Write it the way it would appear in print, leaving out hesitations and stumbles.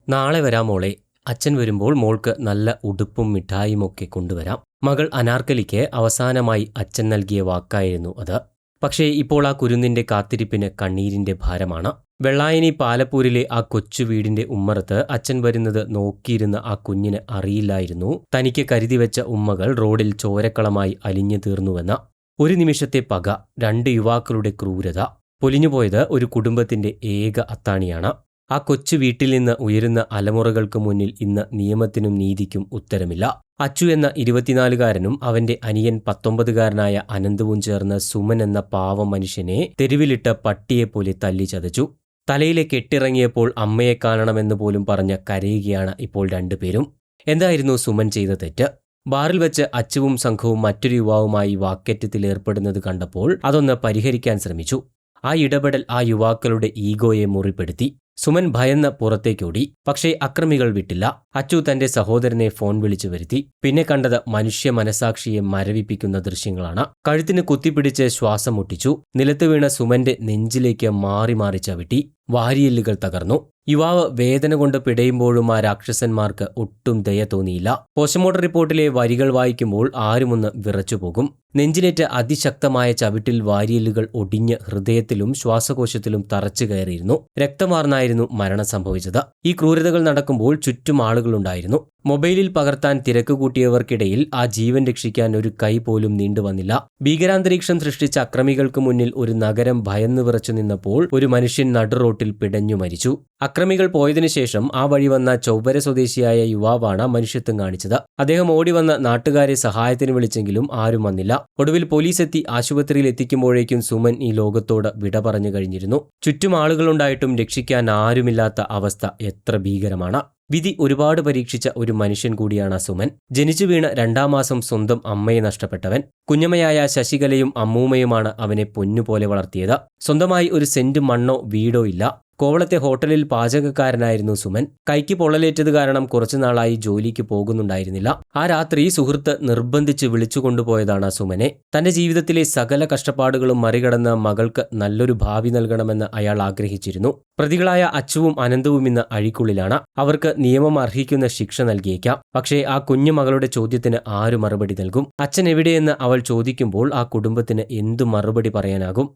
നാളെ വരാം മോളെ. അച്ഛൻ വരുമ്പോൾ മോൾക്ക് നല്ല ഉടുപ്പും മിഠായിയുമൊക്കെ കൊണ്ടുവരാം. മകൾ അനാർക്കലിക്ക് അവസാനമായി അച്ഛൻ നൽകിയ വാക്കായിരുന്നു അത്. പക്ഷേ ഇപ്പോൾ ആ കുരുന്നിന്റെ കാത്തിരിപ്പിന് കണ്ണീരിന്റെ ഭാരമാണ്. വെള്ളായണി പാലപ്പൂരിലെ ആ കൊച്ചു വീടിന്റെ ഉമ്മറത്ത് അച്ഛൻ വരുന്നത് നോക്കിയിരുന്ന ആ കുഞ്ഞിന് അറിയില്ലായിരുന്നു തനിക്ക് കരുതിവെച്ച ഉമ്മകൾ റോഡിൽ ചോരക്കളമായി അലിഞ്ഞു തീർന്നുവെന്ന്. ഒരു നിമിഷത്തെ പക, 2 യുവാക്കളുടെ ക്രൂരത. പൊലിഞ്ഞുപോയത് ഒരു കുടുംബത്തിന്റെ ഏക അത്താണിയാണ്. ആ കൊച്ചു വീട്ടിൽ നിന്ന് ഉയരുന്ന അലമുറകൾക്ക് മുന്നിൽ ഇന്ന് നിയമത്തിനും നീതിക്കും ഉത്തരമില്ല. അച്ചു എന്ന 24-കാരനും അവന്റെ അനിയൻ 19-കാരനായ അനന്തവും ചേർന്ന് സുമൻ എന്ന പാവം മനുഷ്യനെ തെരുവിലിട്ട് പട്ടിയെപ്പോലെ തല്ലിച്ചതച്ചു. തലയിലെ കെട്ടിറങ്ങിയപ്പോൾ അമ്മയെ കാണണമെന്ന് പോലും പറഞ്ഞ് കരയുകയാണ് ഇപ്പോൾ 2 പേരും. എന്തായിരുന്നു സുമൻ ചെയ്ത തെറ്റ്? ബാറിൽ വെച്ച് അച്ചുവും സംഘവും മറ്റൊരു യുവാവുമായി വാക്കേറ്റത്തിലേർപ്പെടുന്നത് കണ്ടപ്പോൾ അതൊന്ന് പരിഹരിക്കാൻ ശ്രമിച്ചു. ആ ഇടപെടൽ ആ യുവാക്കളുടെ ഈഗോയെ മുറിപ്പെടുത്തി. സുമൻ ഭയന്ന് പുറത്തേക്കോടി. പക്ഷേ അക്രമികൾ വിട്ടില്ല. അച്ചു തന്റെ സഹോദരനെ ഫോൺ വിളിച്ചു വരുത്തി. പിന്നെ കണ്ടത് മനുഷ്യ മനസാക്ഷിയെ മരവിപ്പിക്കുന്ന ദൃശ്യങ്ങളാണ്. കഴുത്തിന് കുത്തിപ്പിടിച്ച് ശ്വാസം മുട്ടിച്ചു. നിലത്ത് വീണ സുമന്റെ നെഞ്ചിലേക്ക് മാറി മാറി ചവിട്ടി. വാരിയെല്ലുകൾ തകർന്നു. യുവാവ് വേദന കൊണ്ട് പിടയുമ്പോഴും ആ രാക്ഷസന്മാർക്ക് ഒട്ടും ദയ തോന്നിയില്ല. പോസ്റ്റ്മോർട്ടം റിപ്പോർട്ടിലെ വരികൾ വായിക്കുമ്പോൾ ആരുമൊന്ന് വിറച്ചുപോകും. നെഞ്ചിലേറ്റ അതിശക്തമായ ചവിട്ടിൽ വാരിയെല്ലുകൾ ഒടിഞ്ഞ് ഹൃദയത്തിലും ശ്വാസകോശത്തിലും തറച്ചു കയറിയിരുന്നു. രക്തമാർന്നായിരുന്നു മരണം സംഭവിച്ചത്. ഈ ക്രൂരതകൾ നടക്കുമ്പോൾ ചുറ്റും ആളുകളുണ്ടായിരുന്നു. മൊബൈലിൽ പകർത്താൻ തിരക്ക് കൂട്ടിയവർക്കിടയിൽ ആ ജീവൻ രക്ഷിക്കാൻ ഒരു കൈ പോലും നീണ്ടുവന്നില്ല. ഭീകരാന്തരീക്ഷം സൃഷ്ടിച്ച അക്രമികൾക്ക് മുന്നിൽ ഒരു നഗരം ഭയന്നു വിറച്ചു നിന്നപ്പോൾ ഒരു മനുഷ്യൻ നടുറോട്ടിൽ പിടഞ്ഞു മരിച്ചു. അക്രമികൾ പോയതിനു ശേഷം ആ വഴി വന്ന ചൊവ്വര സ്വദേശിയായ യുവാവാണ് മനുഷ്യത്വം കാണിച്ചത്. അദ്ദേഹം ഓടി വന്ന് നാട്ടുകാരെ സഹായത്തിന് വിളിച്ചെങ്കിലും ആരും വന്നില്ല. ഒടുവിൽ പോലീസ് എത്തി ആശുപത്രിയിൽ എത്തിക്കുമ്പോഴേക്കും സുമൻ ഈ ലോകത്തോട് വിട പറഞ്ഞു കഴിഞ്ഞിരുന്നു. ചുറ്റും ആളുകളുണ്ടായിട്ടും രക്ഷിക്കാൻ ആരുമില്ലാത്ത അവസ്ഥ എത്ര ഭീകരമാണ്. വിധി ഒരുപാട് പരീക്ഷിച്ച ഒരു മനുഷ്യൻ കൂടിയാണ് സുമൻ. ജനിച്ചു വീണ 2-ാം മാസം സ്വന്തം അമ്മയെ നഷ്ടപ്പെട്ടവൻ. കുഞ്ഞമ്മയായ ശശികലയും അമ്മൂമ്മയുമാണ് അവനെ പൊന്നുപോലെ വളർത്തിയത്. സ്വന്തമായി ഒരു സെന്റ് മണ്ണോ വീടോ ഇല്ല. കോവളത്തെ ഹോട്ടലിൽ പാചകക്കാരനായിരുന്നു സുമൻ. കൈക്ക് പൊള്ളലേറ്റത് കാരണം കുറച്ചുനാളായി ജോലിക്ക് പോകുന്നുണ്ടായിരുന്നില്ല. ആ രാത്രി സുഹൃത്ത് നിർബന്ധിച്ച് വിളിച്ചുകൊണ്ടുപോയതാണ് സുമനെ. തന്റെ ജീവിതത്തിലെ സകല കഷ്ടപ്പാടുകളും മറികടന്ന് മകൾക്ക് നല്ലൊരു ഭാവി നൽകണമെന്ന് അയാൾ ആഗ്രഹിച്ചിരുന്നു. പ്രതികളായ അച്ചുവും അനന്തവും ഇന്ന് അഴിക്കുള്ളിലാണ്. അവർക്ക് നിയമം അർഹിക്കുന്ന ശിക്ഷ നൽകിയേക്കാം. പക്ഷേ ആ കുഞ്ഞു മകളുടെ ചോദ്യത്തിന് ആരു മറുപടി നൽകും? അച്ഛൻ എവിടെയെന്ന് അവൾ ചോദിക്കുമ്പോൾ ആ കുടുംബത്തിന് എന്തു മറുപടി പറയാനാകും?